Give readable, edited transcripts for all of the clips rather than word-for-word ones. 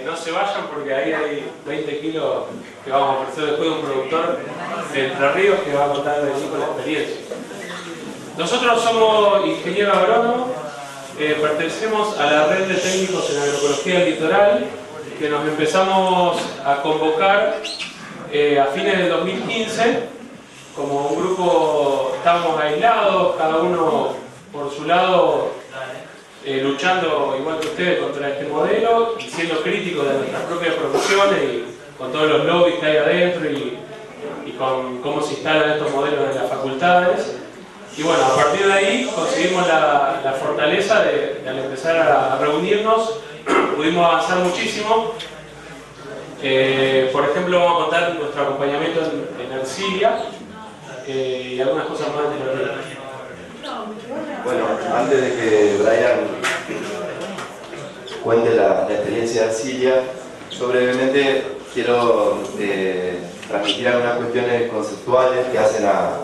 No se vayan porque ahí hay 20 kilos que vamos a ofrecer después de un productor de Entre Ríos que va a contar de con la experiencia. Nosotros somos ingenieros agrónomos, pertenecemos a la red de técnicos en agroecología del litoral, que nos empezamos a convocar a fines del 2015. Como un grupo estábamos aislados, cada uno por su lado, luchando igual que ustedes contra este modelo y siendo críticos de nuestras propias producciones y con todos los lobbies que hay adentro y con cómo se instalan estos modelos en las facultades. Y bueno, a partir de ahí conseguimos la fortaleza de al empezar a reunirnos, pudimos avanzar muchísimo. Por ejemplo, vamos a contar nuestro acompañamiento en Ercilia y algunas cosas más de la red. Bueno, antes de que Brian cuente la experiencia de Ercilia, yo brevemente quiero transmitir algunas cuestiones conceptuales que hacen a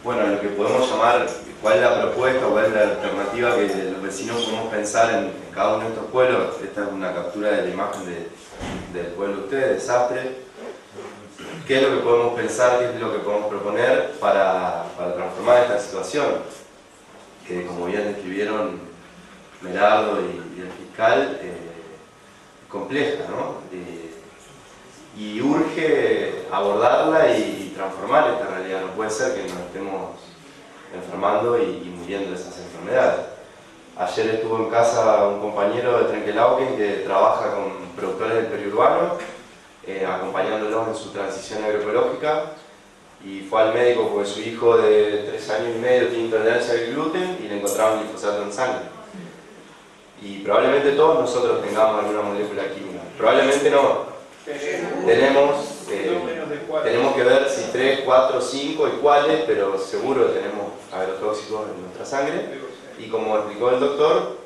lo que podemos llamar cuál es la propuesta o cuál es la alternativa que los vecinos podemos pensar en cada uno de estos pueblos. Esta es una captura de la imagen del pueblo de ustedes, de Sastre. ¿Qué es lo que podemos pensar, qué es lo que podemos proponer para transformar esta situación? Que, como bien describieron Merardo y el fiscal, es compleja, ¿no? Y urge abordarla y transformar esta realidad. No puede ser que nos estemos enfermando y muriendo de esas enfermedades. Ayer estuvo en casa un compañero de Trenquelauquen que trabaja con productores del periurbano, acompañándolos en su transición agroecológica, y fue al médico porque su hijo de 3 años y medio tiene intolerancia al gluten y le encontraron glifosato en sangre. Y probablemente todos nosotros tengamos alguna molécula química. Probablemente no. Tenemos que ver si 3, 4, 5 y cuáles, pero seguro tenemos agrotóxicos en nuestra sangre. Y como explicó el doctor,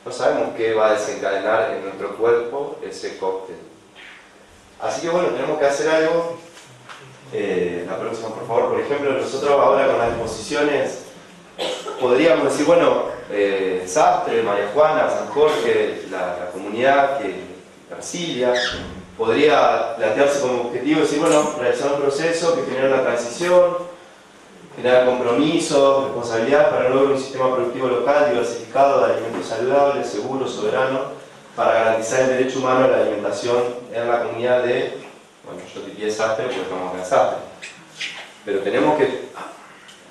no sabemos qué va a desencadenar en nuestro cuerpo ese cóctel. Así que bueno, tenemos que hacer algo. La próxima, por favor. Por ejemplo, nosotros ahora con las exposiciones podríamos decir, bueno, Sastre, María Juana, San Jorge, la comunidad, Ercilia, podría plantearse como objetivo decir, bueno, realizar un proceso que genera una transición, generar compromisos, responsabilidad para lograr un sistema productivo local diversificado de alimentos saludables, seguros, soberanos, para garantizar el derecho humano a la alimentación en la comunidad de, bueno, yo te Sastre porque estamos acá en Sastre. Pero tenemos que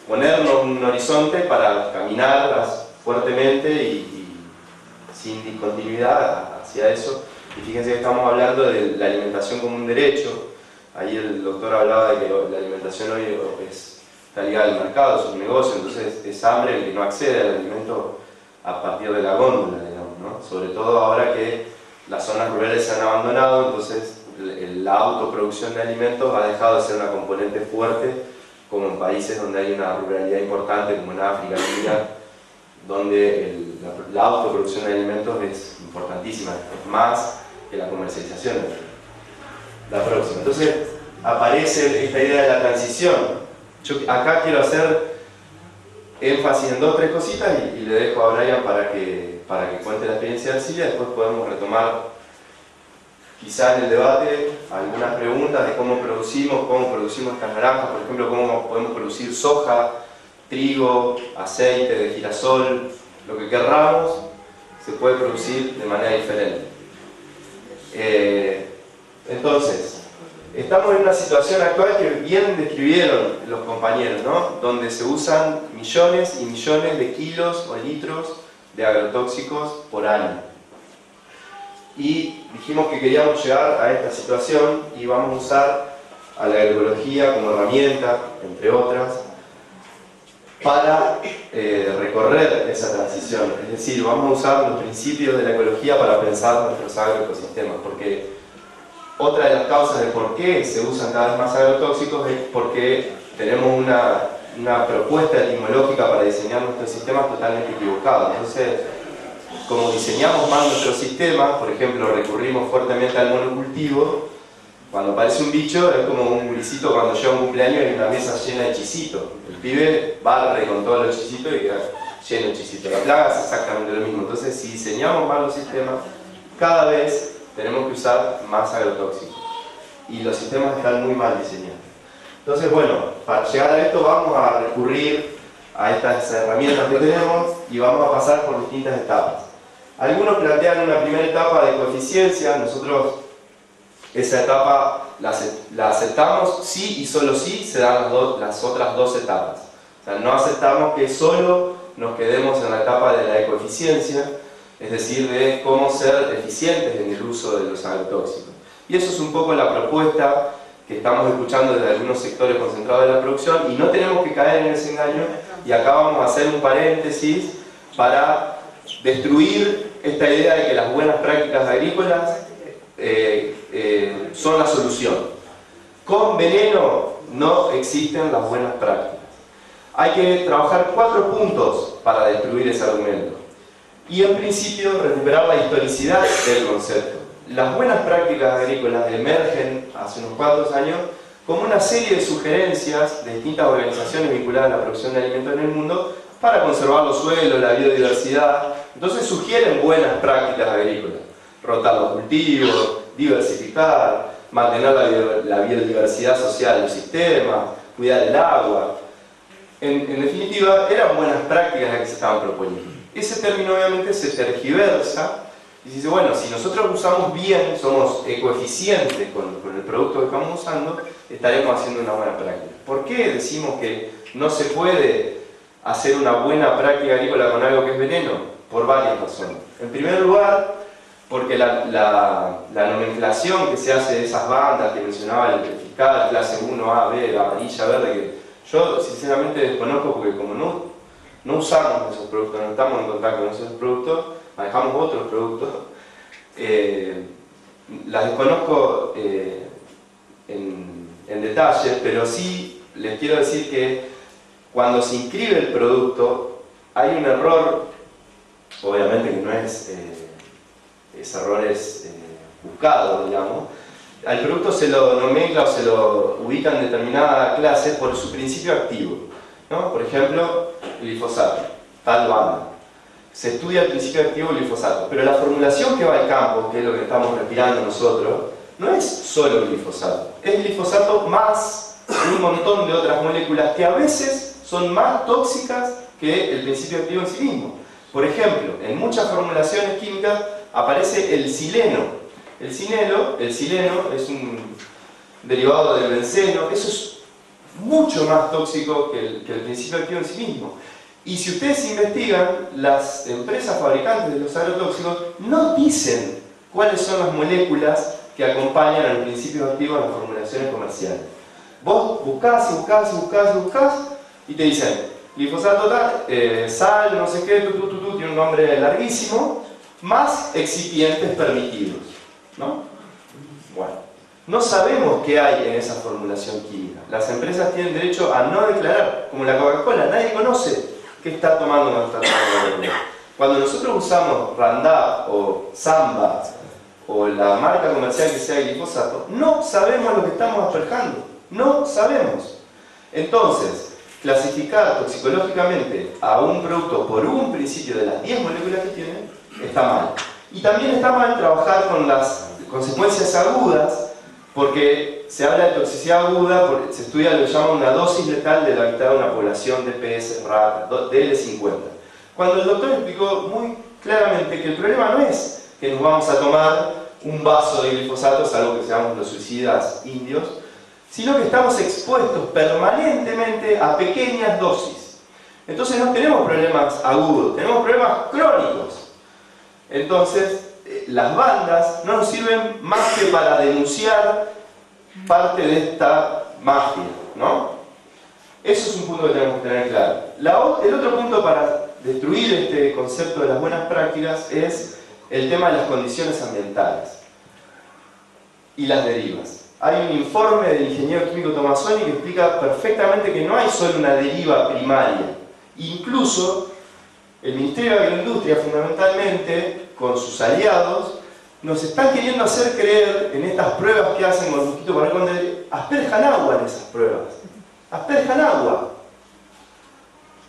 ponernos un horizonte para caminar fuertemente y sin discontinuidad hacia eso. Y fíjense que estamos hablando de la alimentación como un derecho. Ahí el doctor hablaba de que la alimentación hoy está ligada al mercado, es un negocio, entonces es hambre el que no accede al alimento a partir de la góndola, digamos, ¿no? Sobre todo ahora que las zonas rurales se han abandonado, entonces la autoproducción de alimentos ha dejado de ser una componente fuerte, como en países donde hay una ruralidad importante, como en África, en Irak, donde la autoproducción de alimentos es importantísima, es más que la comercialización. La próxima. Entonces aparece esta idea de la transición. Yo acá quiero hacer énfasis en 2 o 3 cositas y le dejo a Brian para que cuente la experiencia de Ercilia. Después podemos retomar quizá en el debate algunas preguntas de cómo producimos estas naranjas, por ejemplo, cómo podemos producir soja, trigo, aceite de girasol, lo que querramos se puede producir de manera diferente. Entonces, estamos en una situación actual que bien describieron los compañeros, ¿no? Donde se usan millones y millones de kilos o litros de agrotóxicos por año. Y dijimos que queríamos llegar a esta situación y vamos a usar a la agroecología como herramienta, entre otras, para recorrer esa transición. Es decir, vamos a usar los principios de la ecología para pensar nuestros agroecosistemas, porque otra de las causas de por qué se usan cada vez más agrotóxicos es porque tenemos una propuesta etimológica para diseñar nuestros sistemas totalmente equivocada. Entonces, como diseñamos mal nuestros sistemas, por ejemplo, recurrimos fuertemente al monocultivo, cuando aparece un bicho es como un gurisito cuando llega un cumpleaños y hay una mesa llena de chisitos. El pibe barre con todos los chisitos y queda lleno de chisitos. La plaga es exactamente lo mismo. Entonces, si diseñamos mal los sistemas, cada vez tenemos que usar más agrotóxicos y los sistemas están muy mal diseñados. Entonces, bueno, para llegar a esto vamos a recurrir a estas herramientas que tenemos y vamos a pasar por distintas etapas. Algunos plantean una primera etapa de coeficiencia. Nosotros esa etapa la aceptamos, sí y solo sí se dan las otras dos etapas. O sea, no aceptamos que solo nos quedemos en la etapa de la ecoeficiencia, es decir, de cómo ser eficientes en el uso de los agrotóxicos. Y eso es un poco la propuesta que estamos escuchando desde algunos sectores concentrados de la producción, y no tenemos que caer en ese engaño, y acá vamos a hacer un paréntesis para destruir esta idea de que las buenas prácticas agrícolas son la solución. Con veneno no existen las buenas prácticas. Hay que trabajar 4 puntos para destruir ese argumento. Y en principio recuperar la historicidad del concepto. Las buenas prácticas agrícolas emergen hace unos cuantos años como una serie de sugerencias de distintas organizaciones vinculadas a la producción de alimentos en el mundo para conservar los suelos, la biodiversidad. Entonces sugieren buenas prácticas agrícolas: rotar los cultivos, diversificar, mantener la biodiversidad social del sistema, cuidar el agua. En definitiva, eran buenas prácticas las que se estaban proponiendo. Ese término obviamente se tergiversa y se dice, bueno, si nosotros usamos bien, somos ecoeficientes con el producto que estamos usando, estaremos haciendo una buena práctica. ¿Por qué decimos que no se puede hacer una buena práctica agrícola con algo que es veneno? Por varias razones. En primer lugar, porque la nomenclación que se hace de esas bandas que mencionaba el fiscal, clase 1, A, B, amarilla, verde, que yo sinceramente desconozco porque como no usamos esos productos, no estamos en contacto con esos productos, manejamos otros productos, las desconozco en detalle, pero sí les quiero decir que cuando se inscribe el producto hay un error, obviamente que no es error es buscado, digamos. Al producto se lo nomencla o se lo ubica en determinada clase por su principio activo, ¿no? Por ejemplo, glifosato, tal banda. Se estudia el principio activo del glifosato, pero la formulación que va al campo, que es lo que estamos respirando nosotros, no es solo glifosato. Es glifosato más un montón de otras moléculas que a veces son más tóxicas que el principio activo en sí mismo. Por ejemplo, en muchas formulaciones químicas aparece el sileno. El sileno es un derivado del benceno. Eso es mucho más tóxico que el principio activo en sí mismo. Y si ustedes investigan, las empresas fabricantes de los agrotóxicos no dicen cuáles son las moléculas que acompañan al principio activo en las formulaciones comerciales. Vos buscás y te dicen glifosato, sal, no sé qué, tiene un nombre larguísimo, más excipientes permitidos, ¿no? Bueno, no sabemos qué hay en esa formulación química. Las empresas tienen derecho a no declarar, como la Coca-Cola, nadie conoce qué está tomando o no está tomando. Cuando nosotros usamos Roundup o Samba o la marca comercial que sea glifosato, no sabemos lo que estamos asperjando, no sabemos. Entonces, clasificar toxicológicamente a un producto por un principio de las 10 moléculas que tiene está mal. Y también está mal trabajar con las consecuencias agudas, porque se habla de toxicidad aguda, porque se estudia lo que llama una dosis letal de la mitad de una población de PS rata, DL50. Cuando el doctor explicó muy claramente que el problema no es que nos vamos a tomar un vaso de glifosato, salvo que seamos los suicidas indios, sino que estamos expuestos permanentemente a pequeñas dosis. Entonces no tenemos problemas agudos, tenemos problemas crónicos. Entonces, las bandas no nos sirven más que para denunciar parte de esta magia, ¿no? Eso es un punto que tenemos que tener claro. El otro punto para destruir este concepto de las buenas prácticas es el tema de las condiciones ambientales y las derivas. Hay un informe del ingeniero químico Tomassoni que explica perfectamente que no hay solo una deriva primaria. Incluso el Ministerio de Agroindustria, fundamentalmente, con sus aliados, nos están queriendo hacer creer en estas pruebas que hacen con el mosquito para esconder, asperjan agua en esas pruebas. Asperjan agua.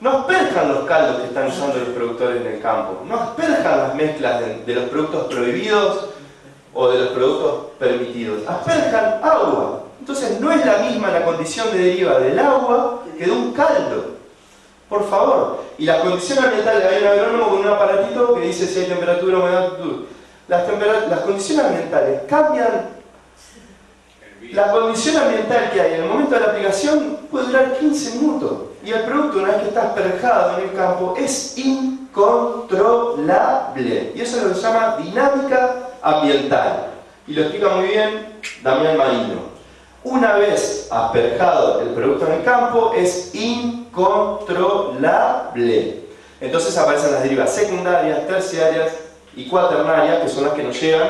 no asperjan los caldos que están usando los productores en el campo, no asperjan las mezclas de los productos prohibidos o de los productos permitidos, asperjan agua. Entonces no es la misma la condición de deriva del agua que de un caldo. Por favor. Y las condiciones ambientales, hay un agrónomo con un aparatito que dice si hay temperatura, humedad, altitud. Las condiciones ambientales cambian. La condición ambiental que hay en el momento de la aplicación puede durar 15 minutos. Y el producto, una vez que está asperjado en el campo, es incontrolable. Y eso es lo que se llama dinámica ambiental. Y lo explica muy bien Damián Marino. Una vez asperjado el producto en el campo, es incontrolable. Entonces aparecen las derivas secundarias, terciarias y cuaternarias, que son las que nos llevan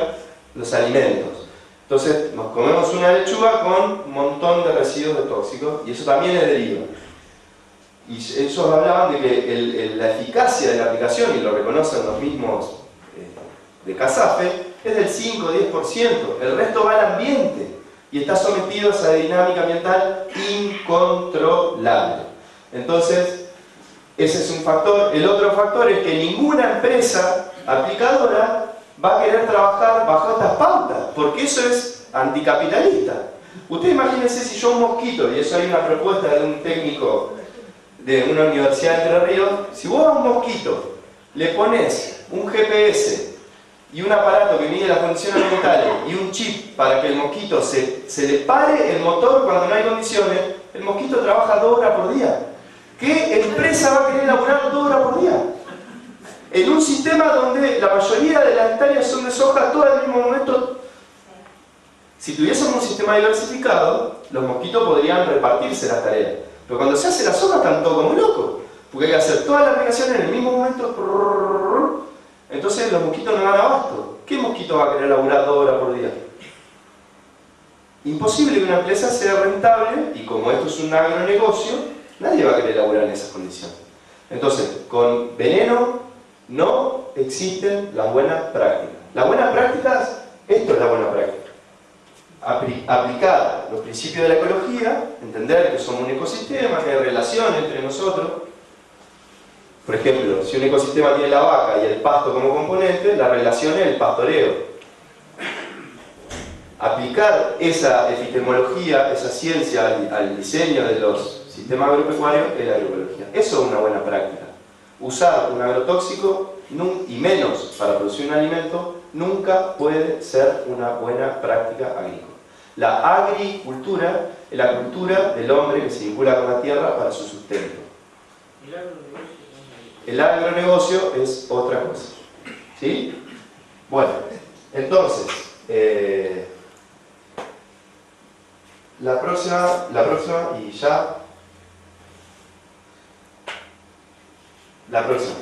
los alimentos. Entonces nos comemos una lechuga con un montón de residuos de tóxicos, y eso también es deriva. Y ellos hablaban de que la eficacia de la aplicación, y lo reconocen los mismos de CASAFE, es del 5-10%. El resto va al ambiente y está sometido a esa dinámica ambiental incontrolable. Entonces, ese es un factor. El otro factor es que ninguna empresa aplicadora va a querer trabajar bajo estas pautas, porque eso es anticapitalista. Ustedes imagínense si yo un mosquito, y eso hay una propuesta de un técnico de una universidad de Entre Ríos, si vos a un mosquito le pones un GPS y un aparato que mide las condiciones ambientales y un chip para que el mosquito se le pare el motor cuando no hay condiciones, el mosquito trabaja 2 horas por día. ¿Qué empresa va a querer laburar 2 horas por día? En un sistema donde la mayoría de las hectáreas son de soja, todo al mismo momento. Si tuviésemos un sistema diversificado, los mosquitos podrían repartirse las tareas. Pero cuando se hace la soja están todos como locos, porque hay que hacer todas las aplicaciones en el mismo momento. Entonces los mosquitos no dan abasto. ¿Qué mosquito va a querer laburar 2 horas por día? Imposible que una empresa sea rentable, y como esto es un agronegocio, nadie va a querer laburar en esas condiciones. Entonces, con veneno no existen las buenas prácticas. Las buenas prácticas, esto es la buena práctica. Aplicar los principios de la ecología, entender que somos un ecosistema, que hay relación entre nosotros. Por ejemplo, si un ecosistema tiene la vaca y el pasto como componente, la relación es el pastoreo. Aplicar esa epistemología, esa ciencia al diseño de los sistemas agropecuarios es la agroecología. Eso es una buena práctica. Usar un agrotóxico, y menos para producir un alimento, nunca puede ser una buena práctica agrícola. La agricultura es la cultura del hombre que se vincula con la tierra para su sustento. El agronegocio es otra cosa. ¿Sí? Bueno, entonces, la próxima y ya. La próxima,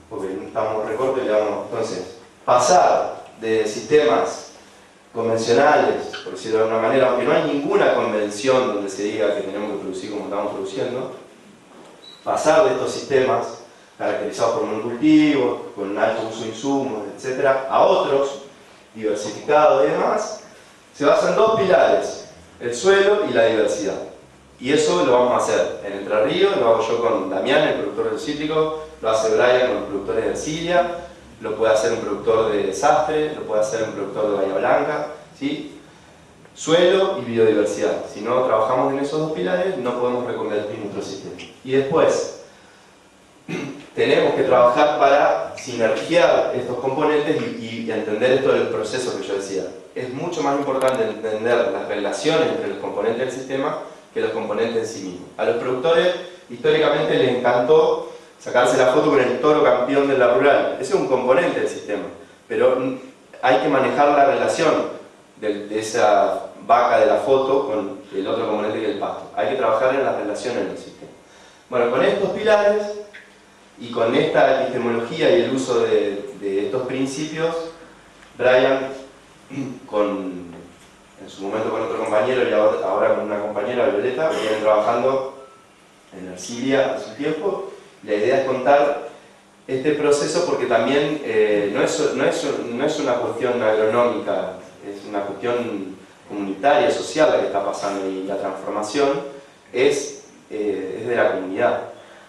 porque estamos recorte y le damos. Entonces, pasar de sistemas convencionales, por decirlo de alguna manera, aunque no hay ninguna convención donde se diga que tenemos que producir como estamos produciendo, pasar de estos sistemas caracterizados por monocultivos, con un alto uso de insumos, etc., a otros, diversificados y demás, se basan en 2 pilares, el suelo y la diversidad. Y eso lo vamos a hacer en Entre Ríos, lo hago yo con Damián, el productor de cítricos, lo hace Brian con los productores de Ercilia, lo puede hacer un productor de Sastre, lo puede hacer un productor de Bahía Blanca, ¿sí? Suelo y biodiversidad. Si no trabajamos en esos 2 pilares, no podemos reconvertir nuestro sistema. Y después, tenemos que trabajar para sinergiar estos componentes y entender esto del proceso que yo decía. Es mucho más importante entender las relaciones entre los componentes del sistema que los componentes en sí mismos. A los productores, históricamente, les encantó sacarse la foto con el toro campeón de la rural. Ese es un componente del sistema, pero hay que manejar la relación de esa vaca de la foto con el otro componente que es el pasto. Hay que trabajar en las relaciones en el sistema. Bueno, con estos pilares y con esta epistemología y el uso de estos principios, Brian, en su momento con otro compañero y ahora con una compañera, Violeta, vienen trabajando en Ercilia hace un tiempo. La idea es contar este proceso porque también no es una cuestión agronómica, es una cuestión comunitaria, social la que está pasando, y la transformación es de la comunidad.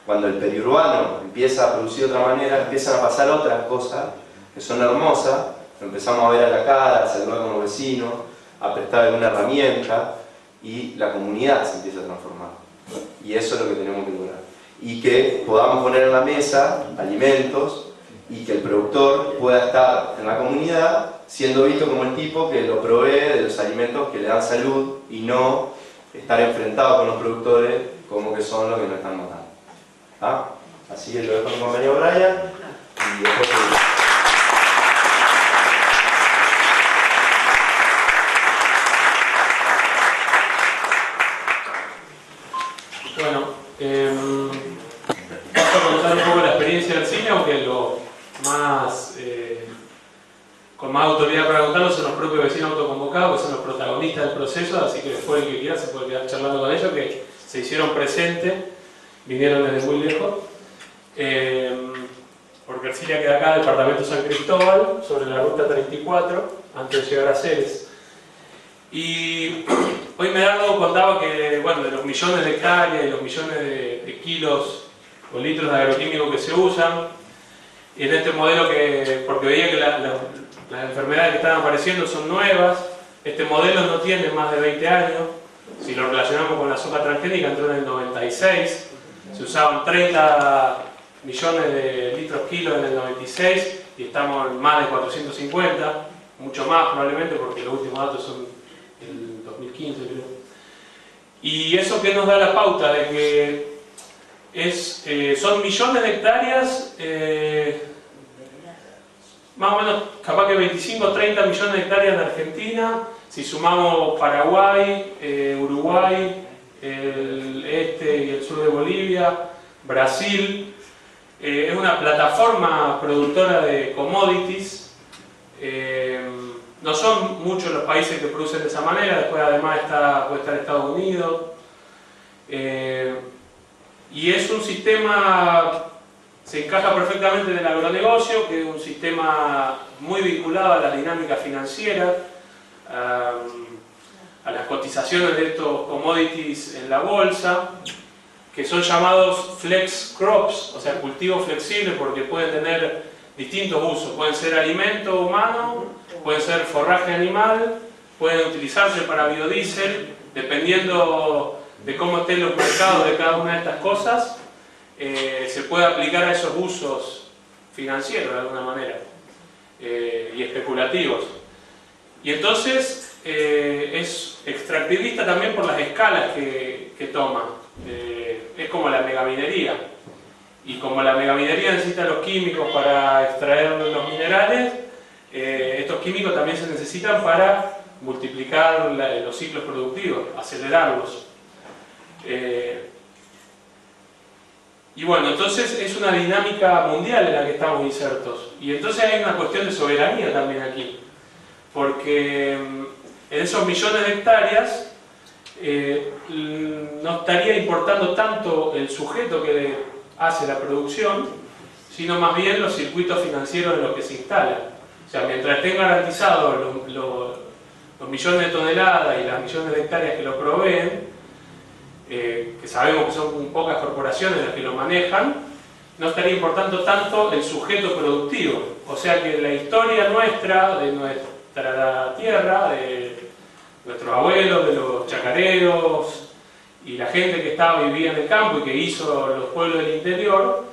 Cuando el periurbano empieza a producir de otra manera, empiezan a pasar otras cosas que son hermosas, lo empezamos a ver a la cara, a saludar con los vecinos, a prestar alguna herramienta, y la comunidad se empieza a transformar. Y eso es lo que tenemos que lograr. Y que podamos poner en la mesa alimentos y que el productor pueda estar en la comunidad siendo visto como el tipo que lo provee de los alimentos que le dan salud y no estar enfrentado con los productores como que son los que nos están matando. ¿Ah? Así que lo dejo a mi compañero Brian y después seguimos. Bueno, vamos a contar un poco la experiencia del cine, aunque lo más con más autoridad para contarlo son los propios vecinos autoconvocados, que son los protagonistas del proceso, así que después el que quiera se puede quedar charlando con ellos, que se hicieron presentes, vinieron desde muy lejos. Porque Ercilia queda acá, departamento San Cristóbal, sobre la ruta 34, antes de llegar a Ceres. Y hoy Medardo contaba que, bueno, de los millones de hectáreas y los millones de kilos o litros de agroquímicos que se usan, y en este modelo que, porque veía que las enfermedades que están apareciendo son nuevas, este modelo no tiene más de 20 años, si lo relacionamos con la soja transgénica entró en el 96, se usaban 30 millones de litros kilos en el 96 y estamos en más de 450, mucho más probablemente porque los últimos datos son del 2015 creo. Y eso que nos da la pauta de que son millones de hectáreas, más o menos capaz que 25 o 30 millones de hectáreas de Argentina, si sumamos Paraguay, Uruguay, el este y el sur de Bolivia, Brasil. Es una plataforma productora de commodities. No son muchos los países que producen de esa manera, después además puede estar Estados Unidos. Y es un sistema, se encaja perfectamente en el agronegocio, que es un sistema muy vinculado a la dinámica financiera, a las cotizaciones de estos commodities en la bolsa, que son llamados flex crops, o sea, cultivos flexibles porque pueden tener distintos usos. Pueden ser alimento humano, pueden ser forraje animal, pueden utilizarse para biodiesel, dependiendo de cómo estén los mercados de cada una de estas cosas, se puede aplicar a esos usos financieros de alguna manera y especulativos. Y entonces es extractivista también por las escalas que toma. Es como la megaminería, y como la megaminería necesita los químicos para extraer los minerales, estos químicos también se necesitan para multiplicar los ciclos productivos, acelerarlos. Y bueno, entonces es una dinámica mundial en la que estamos insertos, y entonces hay una cuestión de soberanía también aquí, porque en esos millones de hectáreas no estaría importando tanto el sujeto que hace la producción, sino más bien los circuitos financieros en los que se instalan. O sea, mientras estén garantizados los millones de toneladas y las millones de hectáreas que lo proveen, que sabemos que son pocas corporaciones las que lo manejan, no estaría importando tanto el sujeto productivo. O sea que la historia nuestra, de nuestra tierra, de nuestros abuelos, de los chacareros y la gente que vivía en el campo y que hizo los pueblos del interior,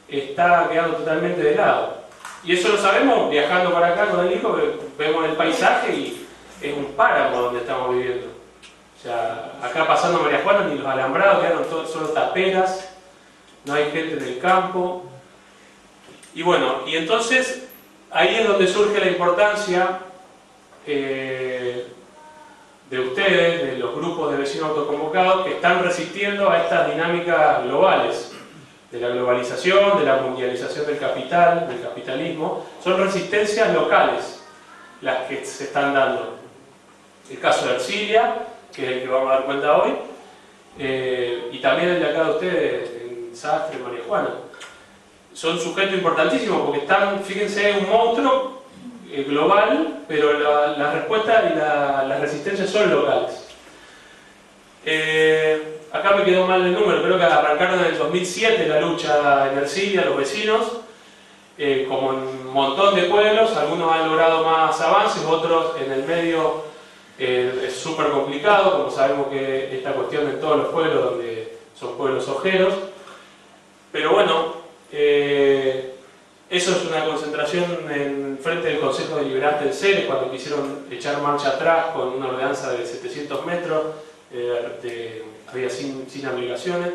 está quedando totalmente de lado. Y eso lo sabemos viajando para acá con el hijo, que vemos el paisaje y es un páramo donde estamos viviendo. O sea, acá pasando María Juana ni los alambrados, quedaron solo taperas, no hay gente en el campo. Y bueno, y entonces ahí es donde surge la importancia de ustedes, de los grupos de vecinos autoconvocados que están resistiendo a estas dinámicas globales, de la globalización, de la mundialización del capital, del capitalismo. Son resistencias locales las que se están dando. El caso de Ercilia, que es el que vamos a dar cuenta hoy, y también el de acá de ustedes, en Sastre, María Juana. Son sujetos importantísimos porque están, fíjense, un monstruo global, pero la respuesta y las resistencias son locales. acá me quedó mal el número, creo que arrancaron en el 2007 la lucha en Ercilia, los vecinos, como en un montón de pueblos, algunos han logrado más avances, otros en el medio es súper complicado, como sabemos que esta cuestión en todos los pueblos donde son pueblos ojeros, pero bueno, eso es una concentración en frente del Consejo Deliberante del Ceres, cuando quisieron echar marcha atrás con una ordenanza de 700 metros, había sin obligaciones.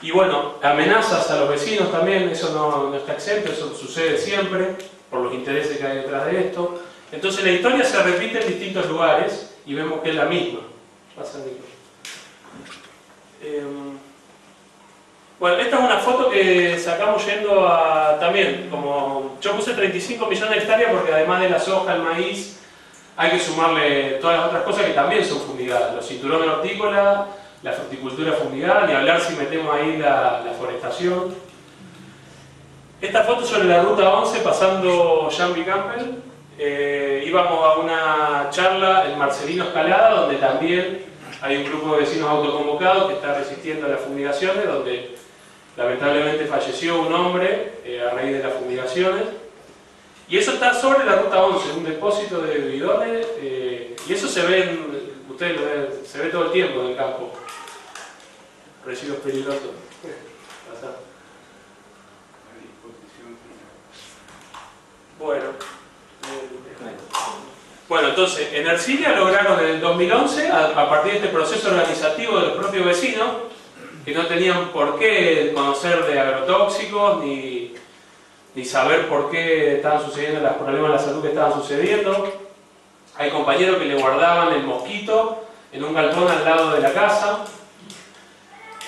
Y bueno, amenazas a los vecinos también, eso no está exento, eso sucede siempre, por los intereses que hay detrás de esto. Entonces la historia se repite en distintos lugares y vemos que es la misma. Pasa, Nico. Bueno, esta es una foto que sacamos yendo a, también, como yo puse 35 millones de hectáreas porque además de la soja, el maíz, hay que sumarle todas las otras cosas que también son fumigadas, los cinturones hortícolas, la fruticultura fumigada, ni hablar si metemos ahí la forestación. Esta foto sobre la ruta 11 pasando Jambi Campbell, íbamos a una charla en Marcelino Escalada, donde también hay un grupo de vecinos autoconvocados que está resistiendo a las fumigaciones, donde lamentablemente falleció un hombre a raíz de las fumigaciones. Y eso está sobre la ruta 11, un depósito de bidones, y eso se ve, ustedes lo ven, se ve todo el tiempo en el campo. Residuos peligrosos. Bueno, entonces, en Ercilia lograron en el 2011, a partir de este proceso organizativo de los propios vecinos, que no tenían por qué conocer de agrotóxicos, ni saber por qué estaban sucediendo los problemas de la salud que estaban sucediendo. Hay compañeros que le guardaban el mosquito en un galpón al lado de la casa.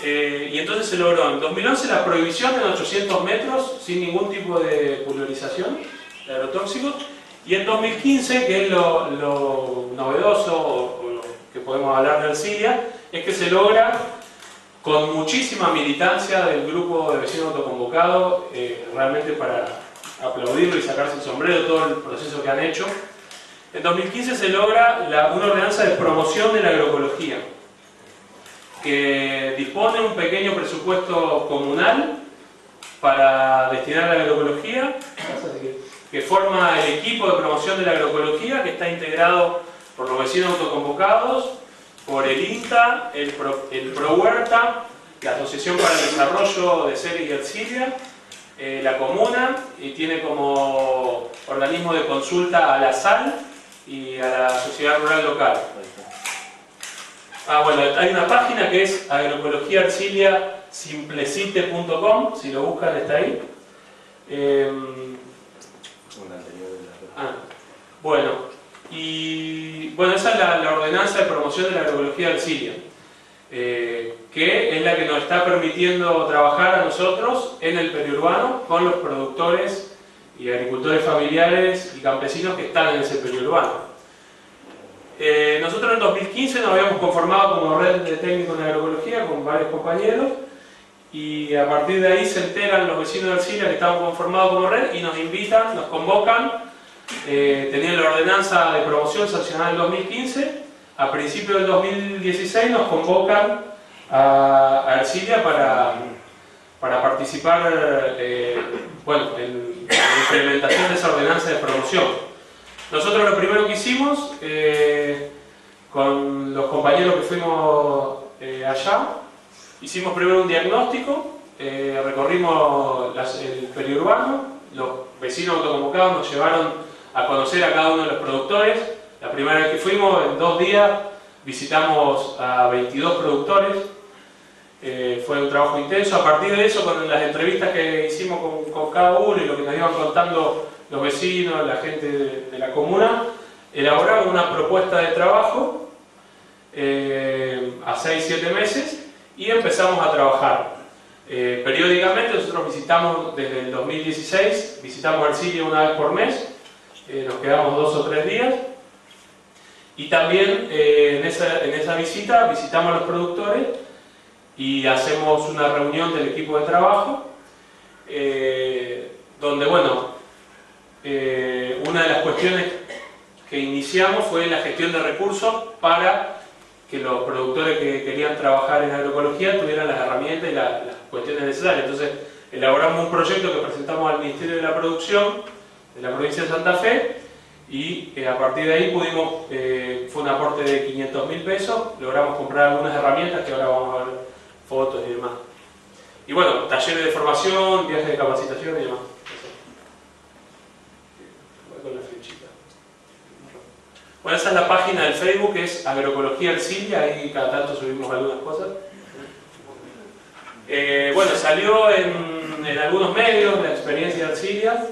Y entonces se logró en 2011 la prohibición en 800 metros sin ningún tipo de pulverización de agrotóxicos. Y en 2015, que es lo novedoso o lo que podemos hablar de Ercilia, es que se logra con muchísima militancia del grupo de vecinos autoconvocados, realmente para aplaudirlo y sacarse el sombrero todo el proceso que han hecho. En 2015 se logra una ordenanza de promoción de la agroecología, que dispone un pequeño presupuesto comunal para destinar a la agroecología, que forma el equipo de promoción de la agroecología, que está integrado por los vecinos autoconvocados, por el INTA, el ProHuerta, la Asociación para el Desarrollo de Ceres y Ercilia, la Comuna, y tiene como organismo de consulta a la SAL y a la Sociedad Rural Local. Bueno, hay una página que es agroecologiaerciliasimplecite.com, si lo buscan está ahí. Bueno, esa es la ordenanza de promoción de la agroecología de Ercilia, que es la que nos está permitiendo trabajar a nosotros en el periurbano con los productores y agricultores familiares y campesinos que están en ese periurbano. Nosotros en 2015 nos habíamos conformado como red de técnicos en agroecología con varios compañeros, y a partir de ahí se enteran los vecinos de Ercilia que estaban conformados como red y nos invitan, nos convocan. Tenían la ordenanza de promoción sancionada en 2015, a principios del 2016 nos convocan a Ercilia para participar bueno, en la implementación de esa ordenanza de promoción. Nosotros lo primero que hicimos, con los compañeros que fuimos allá, hicimos primero un diagnóstico, recorrimos el periurbano, los vecinos autoconvocados nos llevaron a conocer a cada uno de los productores. La primera vez que fuimos, en 2 días, visitamos a 22 productores. Fue un trabajo intenso. A partir de eso, con las entrevistas que hicimos con cada uno y lo que nos iban contando los vecinos, la gente de la comuna, elaboramos una propuesta de trabajo a 6-7 meses y empezamos a trabajar. Periódicamente nosotros visitamos, desde el 2016, visitamos Ercilia una vez por mes, nos quedamos 2 o 3 días, y también en esa visita visitamos a los productores y hacemos una reunión del equipo de trabajo, donde, bueno, una de las cuestiones que iniciamos fue la gestión de recursos para que los productores que querían trabajar en agroecología tuvieran las herramientas y las cuestiones necesarias. Entonces elaboramos un proyecto que presentamos al Ministerio de la Producción de la provincia de Santa Fe y a partir de ahí pudimos, fue un aporte de 500.000 pesos, logramos comprar algunas herramientas que ahora vamos a ver fotos y demás. Y bueno, talleres de formación, viajes de capacitación y demás. Voy con la flechita. Bueno, esa es la página del Facebook, que es Agroecología Ercilia, ahí cada tanto subimos algunas cosas. Bueno, salió en algunos medios la experiencia de Ercilia,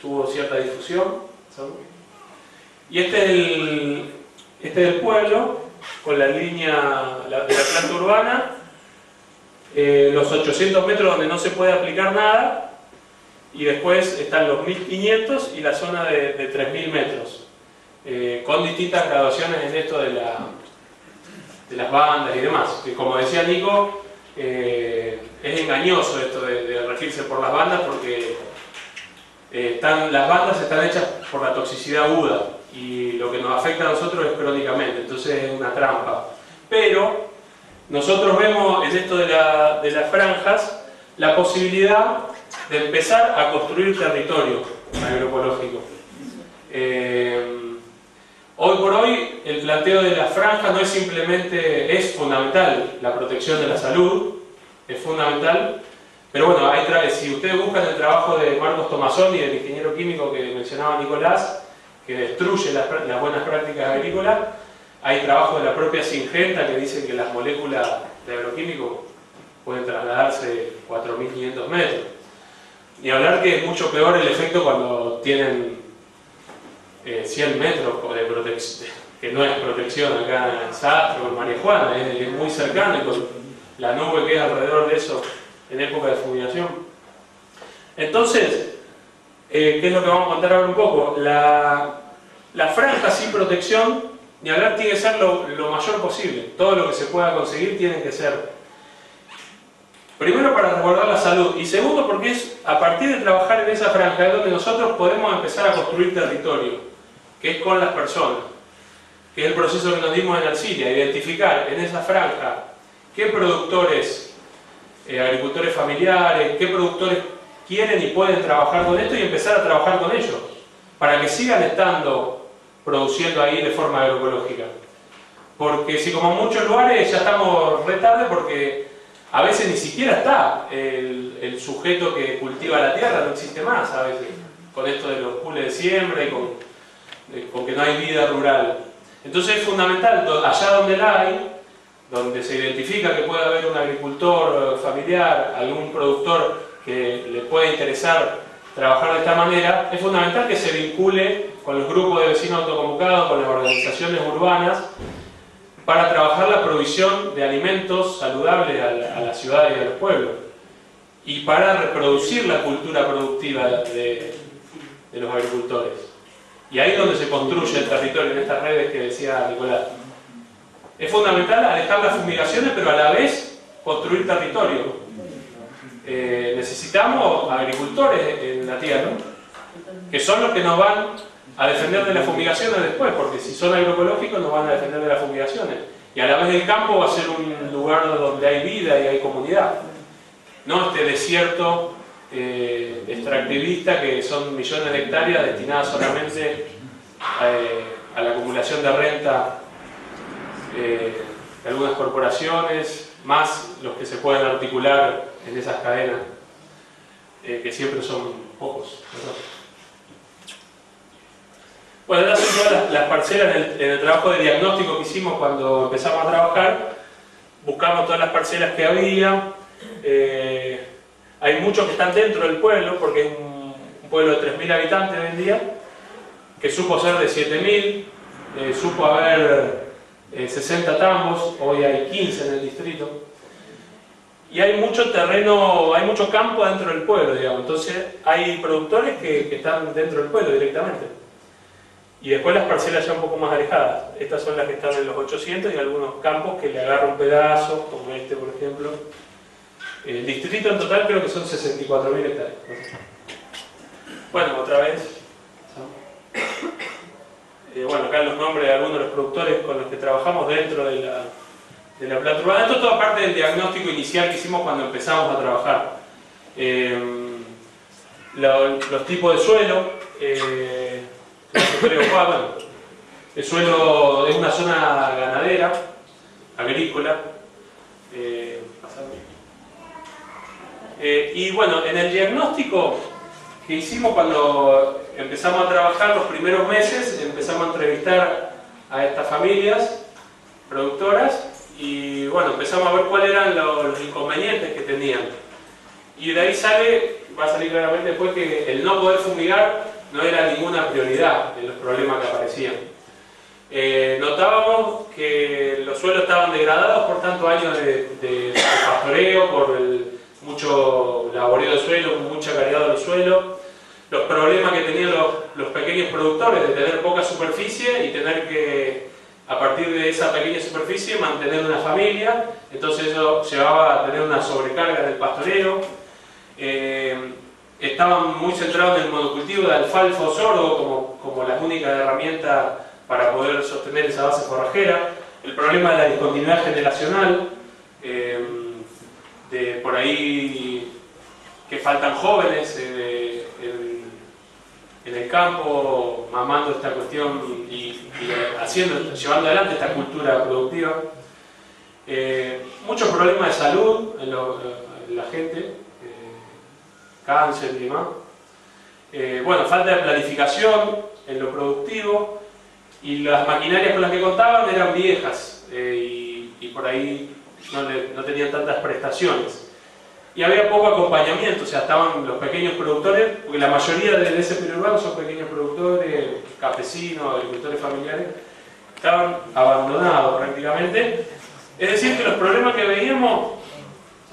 tuvo cierta difusión. Y este es el pueblo, con la línea de la planta urbana, los 800 metros donde no se puede aplicar nada, y después están los 1500 y la zona de 3000 metros, con distintas graduaciones en esto de las bandas y demás, que como decía Nico, es engañoso esto de regirse por las bandas, porque las bandas están hechas por la toxicidad aguda y lo que nos afecta a nosotros es crónicamente, entonces es una trampa. Pero nosotros vemos en esto de las franjas la posibilidad de empezar a construir territorio agroecológico. Hoy por hoy el planteo de las franjas no es simplemente, es fundamental, la protección de la salud es fundamental, pero bueno, si ustedes buscan el trabajo de Marcos Tomasoni, del ingeniero químico que mencionaba Nicolás, que destruye las buenas prácticas agrícolas, hay trabajo de la propia Syngenta que dicen que las moléculas de agroquímicos pueden trasladarse 4.500 metros. Ni hablar que es mucho peor el efecto cuando tienen 100 metros de protección, que no es protección acá en Sastre o en María Juana, es muy cercano, y con la nube que es alrededor de eso en época de fumigación. Entonces, ¿qué es lo que vamos a contar ahora un poco? La franja sin protección, ni hablar, tiene que ser lo mayor posible. Todo lo que se pueda conseguir tiene que ser, primero, para resguardar la salud, y segundo, porque es a partir de trabajar en esa franja es donde nosotros podemos empezar a construir territorio, que es con las personas, que es el proceso que nos dimos en Ercilia, identificar en esa franja qué productores, agricultores familiares, qué productores quieren y pueden trabajar con esto y empezar a trabajar con ellos, para que sigan estando produciendo ahí de forma agroecológica. Porque si como en muchos lugares ya estamos re tarde, porque a veces ni siquiera está el sujeto que cultiva la tierra, no existe más a veces, con esto de los pools de siembra y con que no hay vida rural. Entonces es fundamental, allá donde la hay, donde se identifica que puede haber un agricultor familiar, algún productor que le pueda interesar trabajar de esta manera, es fundamental que se vincule con los grupos de vecinos autoconvocados, con las organizaciones urbanas, para trabajar la provisión de alimentos saludables a la ciudad y a los pueblos, y para reproducir la cultura productiva de los agricultores. Y ahí es donde se construye el territorio, en estas redes que decía Nicolás. Es fundamental alejar las fumigaciones, pero a la vez construir territorio. Necesitamos agricultores en la tierra, que son los que nos van a defender de las fumigaciones después, porque si son agroecológicos nos van a defender de las fumigaciones. Y a la vez el campo va a ser un lugar donde hay vida y hay comunidad. No este desierto extractivista que son millones de hectáreas destinadas solamente a la acumulación de renta de algunas corporaciones, más los que se pueden articular en esas cadenas, que siempre son pocos, ¿verdad? Bueno, estas son todas las parcelas en el trabajo de diagnóstico que hicimos cuando empezamos a trabajar. Buscamos todas las parcelas que había. Hay muchos que están dentro del pueblo, porque es un pueblo de 3.000 habitantes hoy en día, que supo ser de 7.000, supo haber 60 tambos, hoy hay 15 en el distrito. Y hay mucho terreno, hay mucho campo dentro del pueblo, digamos. Entonces hay productores que están dentro del pueblo directamente. Y después las parcelas ya un poco más alejadas. Estas son las que están en los 800 y algunos campos que le agarran pedazos, como este por ejemplo. El distrito en total creo que son 64.000 hectáreas. Bueno, otra vez. bueno, acá los nombres de algunos de los productores con los que trabajamos dentro de la planta urbana. Esto es toda parte del diagnóstico inicial que hicimos cuando empezamos a trabajar. Los tipos de suelo, bueno, el suelo es una zona ganadera, agrícola, y bueno, en el diagnóstico que hicimos cuando empezamos a trabajar los primeros meses, empezamos a entrevistar a estas familias productoras y bueno, empezamos a ver cuáles eran los inconvenientes que tenían. Y de ahí va a salir claramente después que el no poder fumigar no era ninguna prioridad en los problemas que aparecían. Notábamos que los suelos estaban degradados por tantos años de pastoreo, por mucho laboreo del suelo, mucha calidad de los suelos, los problemas que tenían los pequeños productores de tener poca superficie y tener que, a partir de esa pequeña superficie, mantener una familia. Entonces eso llevaba a tener una sobrecarga del pastoreo. Estaban muy centrados en el monocultivo de alfalfa o sorgo como la única herramienta para poder sostener esa base forrajera. El problema de la discontinuidad generacional, de por ahí que faltan jóvenes en el campo mamando esta cuestión y llevando adelante esta cultura productiva. Muchos problemas de salud en la gente, cáncer y demás. Bueno, falta de planificación en lo productivo y las maquinarias con las que contaban eran viejas y por ahí no tenían tantas prestaciones. Y había poco acompañamiento, o sea, estaban los pequeños productores, porque la mayoría de ese periurbano son pequeños productores, campesinos, agricultores familiares, estaban abandonados prácticamente. Es decir, que los problemas que veíamos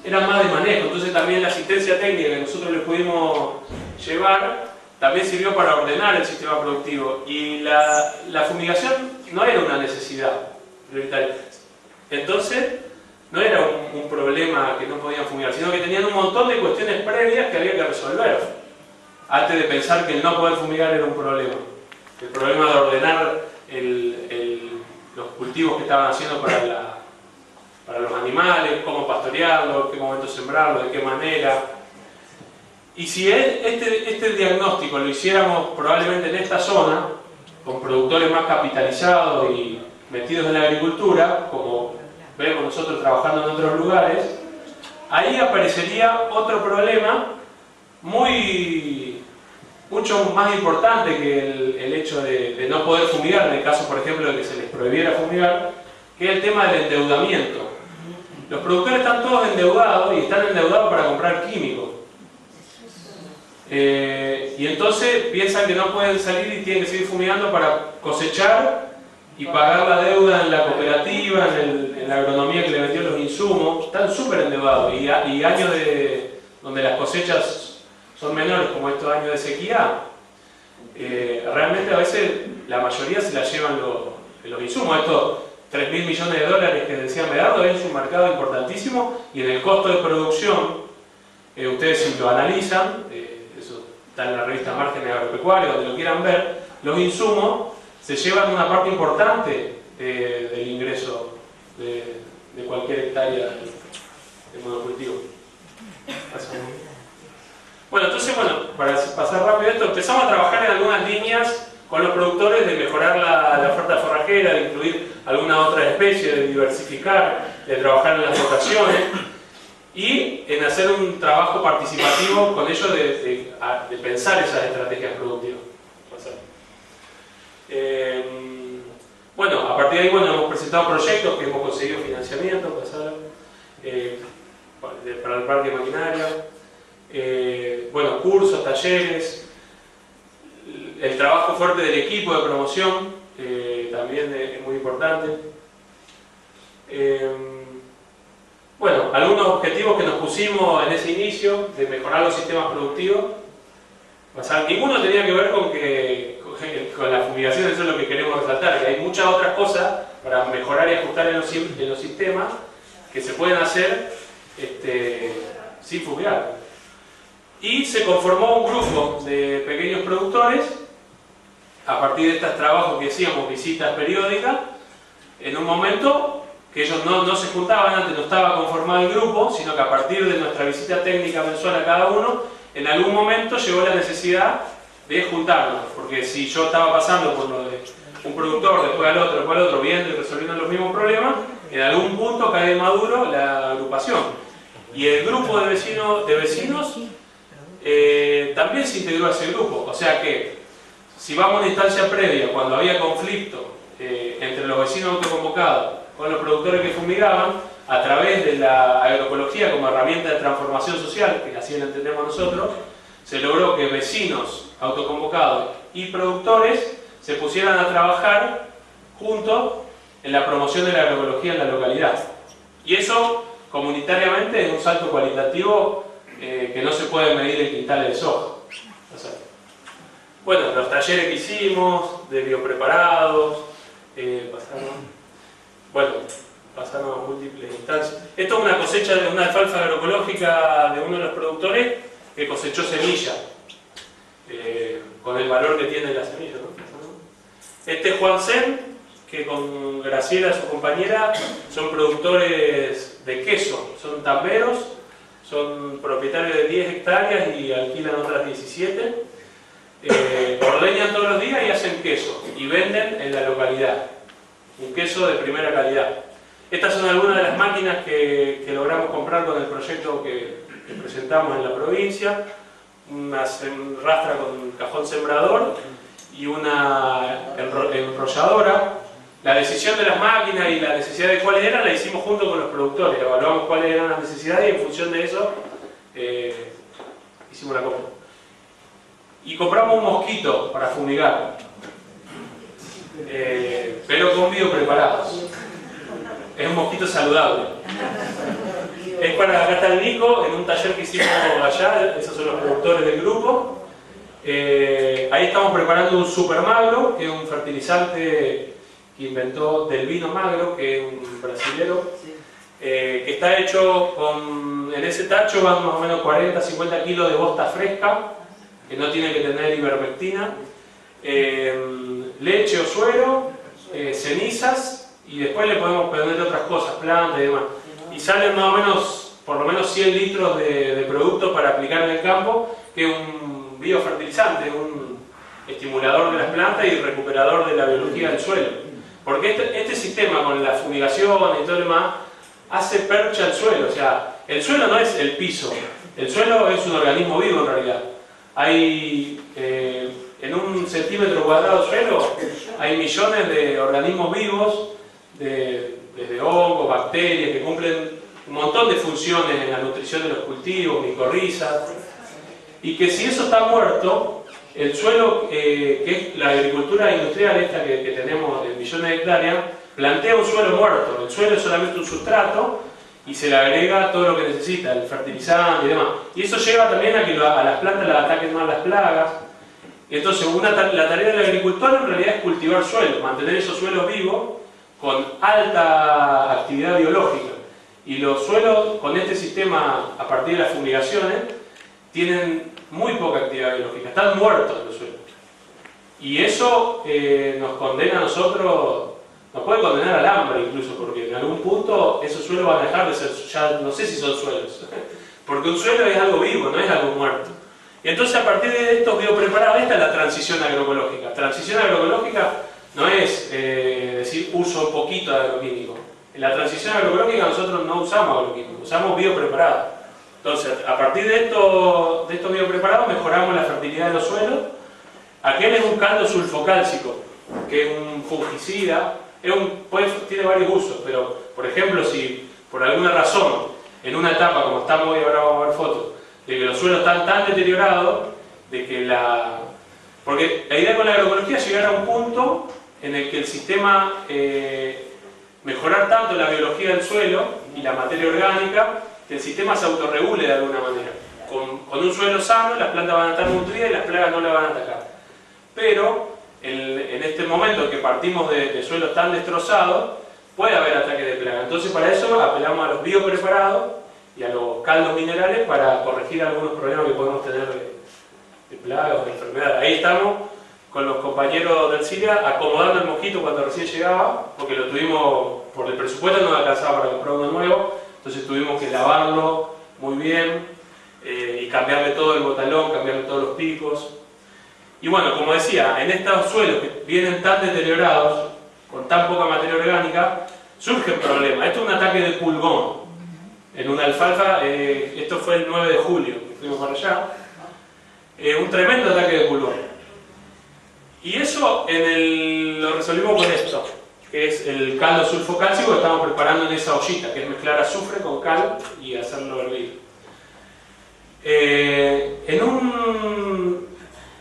eran más de manejo, entonces también la asistencia técnica que nosotros les pudimos llevar también sirvió para ordenar el sistema productivo. Y la fumigación no era una necesidad prioritaria. Entonces, no era un problema que no podían fumigar, sino que tenían un montón de cuestiones previas que había que resolver antes de pensar que el no poder fumigar era un problema. El problema de ordenar los cultivos que estaban haciendo para los animales, cómo pastorearlo, en qué momento sembrarlo, de qué manera. Y si este diagnóstico lo hiciéramos probablemente en esta zona, con productores más capitalizados y metidos en la agricultura, como vemos nosotros trabajando en otros lugares, ahí aparecería otro problema mucho más importante que el hecho de no poder fumigar, en el caso por ejemplo de que se les prohibiera fumigar, que es el tema del endeudamiento. Los productores están todos endeudados y están endeudados para comprar químicos. Y entonces piensan que no pueden salir y tienen que seguir fumigando para cosechar y pagar la deuda en la cooperativa, en la agronomía que le vendió los insumos. Están súper endeudados y años donde las cosechas son menores, como estos años de sequía, realmente a veces la mayoría se la llevan los insumos. Estos 3.000 millones de dólares que decía Medardo es un mercado importantísimo y en el costo de producción, ustedes si lo analizan, eso está en la revista Márgenes Agropecuarios, donde lo quieran ver, los insumos se llevan una parte importante del ingreso de cualquier hectárea de monocultivo. Bueno, entonces, para pasar rápido esto, empezamos a trabajar en algunas líneas con los productores de mejorar la oferta forrajera, de incluir alguna otra especie, de diversificar, de trabajar en las rotaciones y en hacer un trabajo participativo con ellos de pensar esas estrategias productivas. Bueno, a partir de ahí hemos presentado proyectos que hemos conseguido financiamiento para el parque de maquinaria, cursos, talleres, el trabajo fuerte del equipo de promoción también es muy importante. Algunos objetivos que nos pusimos en ese inicio de mejorar los sistemas productivos, ninguno tenía que ver con la fumigación. Eso es lo que queremos resaltar, que hay muchas otras cosas para mejorar y ajustar en los sistemas que se pueden hacer sin fumigar. Y se conformó un grupo de pequeños productores a partir de estos trabajos que hacíamos, visitas periódicas, en un momento que ellos no se juntaban, antes no estaba conformado el grupo, sino que a partir de nuestra visita técnica mensual a cada uno, en algún momento llegó la necesidad de juntarnos, porque si yo estaba pasando por lo de un productor, después al otro, viendo y resolviendo los mismos problemas, en algún punto cae maduro la agrupación. Y el grupo de vecinos también se integró a ese grupo, o sea que si vamos a una instancia previa, cuando había conflicto entre los vecinos autoconvocados con los productores que fumigaban, a través de la agroecología como herramienta de transformación social, que así la entendemos nosotros, se logró que vecinos autoconvocados y productores se pusieran a trabajar juntos en la promoción de la agroecología en la localidad. Y eso, comunitariamente, es un salto cualitativo que no se puede medir en quintales de soja. O sea, bueno, los talleres que hicimos, de biopreparados, pasaron a múltiples instancias. Esto es una cosecha de una alfalfa agroecológica de uno de los productores que cosechó semilla, con el valor que tiene la semilla, ¿no? Este es Juan Sen, que con Graciela, su compañera, son productores de queso, son tamberos, son propietarios de 10 hectáreas y alquilan otras 17. Ordeñan todos los días y hacen queso y venden en la localidad, un queso de primera calidad. Estas son algunas de las máquinas que logramos comprar con el proyecto que presentamos en la provincia: una rastra con cajón sembrador y una enrolladora. La decisión de las máquinas y la necesidad de cuáles eran la hicimos junto con los productores, evaluamos cuáles eran las necesidades y en función de eso hicimos la compra. Y compramos un mosquito para fumigar, pero con biopreparados. Es un mosquito saludable. Es para, acá está el Nico, en un taller que hicimos allá, esos son los productores del grupo. Ahí estamos preparando un super magro, que es un fertilizante que inventó Delvino Magro, que es un brasilero, que está hecho con, en ese tacho van más o menos 40-50 kilos de bosta fresca, que no tiene que tener ivermectina, leche o suero, cenizas, y después le podemos poner otras cosas, plantas y demás. Y salen más o menos, por lo menos 100 litros de producto para aplicar en el campo, que es un biofertilizante, un estimulador de las plantas y recuperador de la biología del suelo. Porque este sistema con la fumigación y todo lo demás hace percha al suelo. O sea, el suelo no es el piso, el suelo es un organismo vivo en realidad. Hay, en un centímetro cuadrado de suelo hay millones de organismos vivos, desde hongos, bacterias, que cumplen un montón de funciones en la nutrición de los cultivos, micorrizas, y que si eso está muerto, el suelo, que es la agricultura industrial esta que tenemos en millones de hectáreas, plantea un suelo muerto. El suelo es solamente un sustrato y se le agrega todo lo que necesita, el fertilizante y demás. Y eso lleva también a que a las plantas las ataquen más las plagas. Y entonces la tarea del agricultor en realidad es cultivar suelo, mantener esos suelos vivos con alta actividad biológica. Y los suelos con este sistema, a partir de las fumigaciones, tienen muy poca actividad biológica, están muertos los suelos. Y eso nos condena a nosotros, nos puede condenar al hambre incluso, porque en algún punto esos suelos van a dejar de ser, ya no sé si son suelos, porque un suelo es algo vivo, no es algo muerto. Y entonces a partir de estos biopreparados, esta es la transición agroecológica. Transición agroecológica no es decir uso poquito de agroquímico. En la transición agroecológica nosotros no usamos agroquímicos, usamos biopreparados. Entonces, a partir de estos biopreparados mejoramos la fertilidad de los suelos. Aquel es un caldo sulfocálcico, que es un fungicida, tiene varios usos, pero por ejemplo, si por alguna razón, en una etapa como estamos hoy, ahora vamos a ver fotos, de que los suelos están tan deteriorados, de que porque la idea con la agroecología es llegar a un punto en el que el sistema, mejorar tanto la biología del suelo y la materia orgánica, que el sistema se autorregule de alguna manera. Con un suelo sano, las plantas van a estar nutridas y las plagas no la van a atacar. Pero en este momento que partimos de suelos tan destrozados, puede haber ataques de plagas. Entonces para eso apelamos a los biopreparados y a los caldos minerales para corregir algunos problemas que podemos tener de plagas o de enfermedades. Ahí estamos con los compañeros del CILIA acomodando el mosquito cuando recién llegaba, porque lo tuvimos, por el presupuesto no alcanzaba para comprar uno nuevo, entonces tuvimos que lavarlo muy bien y cambiarle todo el botalón, cambiarle todos los picos. Y bueno, como decía, en estos suelos que vienen tan deteriorados, con tan poca materia orgánica, surge el problema. Esto es un ataque de pulgón. En una alfalfa, esto fue el 9 de julio, fuimos para allá. Un tremendo ataque de pulgón. Y eso lo resolvimos con esto, que es el caldo sulfocálcico que estamos preparando en esa ollita, que es mezclar azufre con cal y hacerlo hervir.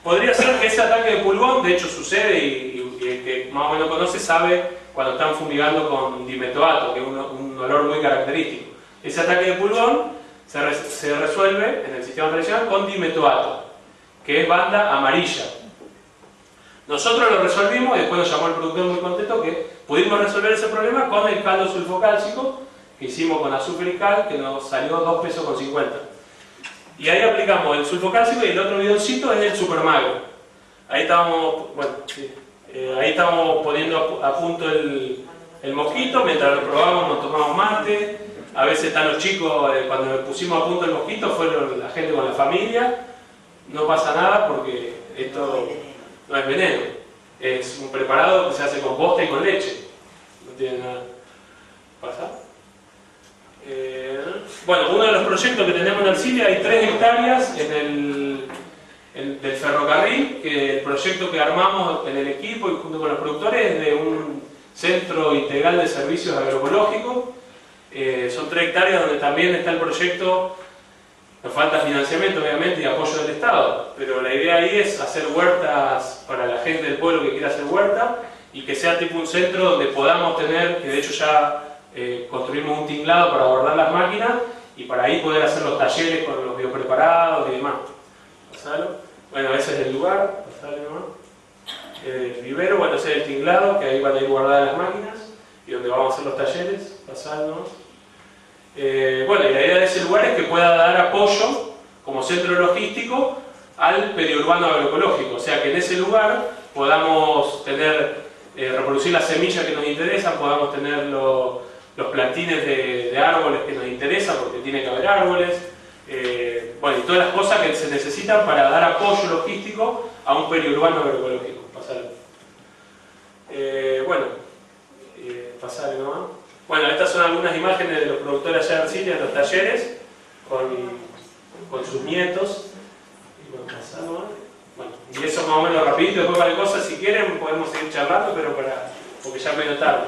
Podría ser que ese ataque de pulgón, de hecho sucede, y el que más o menos conoce sabe cuando están fumigando con dimetoato, que es un olor muy característico. Ese ataque de pulgón se resuelve en el sistema tradicional con dimetoato, que es banda amarilla. Nosotros lo resolvimos y después nos llamó el productor muy contento que pudimos resolver ese problema con el caldo sulfocálcico que hicimos con azufre y cal, que nos salió 2,50 pesos. Y ahí aplicamos el sulfocálcico y el otro bidoncito es el supermagro. Ahí estamos, bueno, sí, ahí estamos poniendo a punto el mosquito, mientras lo probamos nos tomamos mate. A veces están los chicos, cuando pusimos a punto el mosquito fueron la gente con la familia. No pasa nada porque esto no es veneno, es un preparado que se hace con bosta y con leche. No tiene nada. ¿Pasa? Bueno, uno de los proyectos que tenemos en el CILIA hay 3 hectáreas del ferrocarril, que el proyecto que armamos en el equipo y junto con los productores es de un centro integral de servicios agroecológicos. Son 3 hectáreas donde también está el proyecto. Nos falta financiamiento obviamente y apoyo del Estado, pero la idea ahí es hacer huertas para la gente del pueblo que quiera hacer huerta y que sea tipo un centro donde podamos tener, que de hecho ya construimos un tinglado para abordar las máquinas y para ahí poder hacer los talleres con los biopreparados y demás. ¿Pasalo? Bueno, ese es el lugar. ¿Pasalo nomás? El vivero, bueno, ese es el tinglado, que ahí van a ir guardadas las máquinas y donde vamos a hacer los talleres. ¿Pasalo nomás? Bueno, y la idea de ese lugar es que pueda dar apoyo como centro logístico al periurbano agroecológico, o sea que en ese lugar podamos tener, reproducir las semillas que nos interesan, podamos tener los plantines de árboles que nos interesan, porque tiene que haber árboles, bueno, y todas las cosas que se necesitan para dar apoyo logístico a un periurbano agroecológico. Pasalo. Bueno, pasale nomás. Bueno, estas son algunas imágenes de los productores allá en Chile, en los talleres, con sus nietos. Bueno, y eso más o menos rapidito, después para cosas, si quieren podemos seguir charlando, pero porque ya es medio tarde.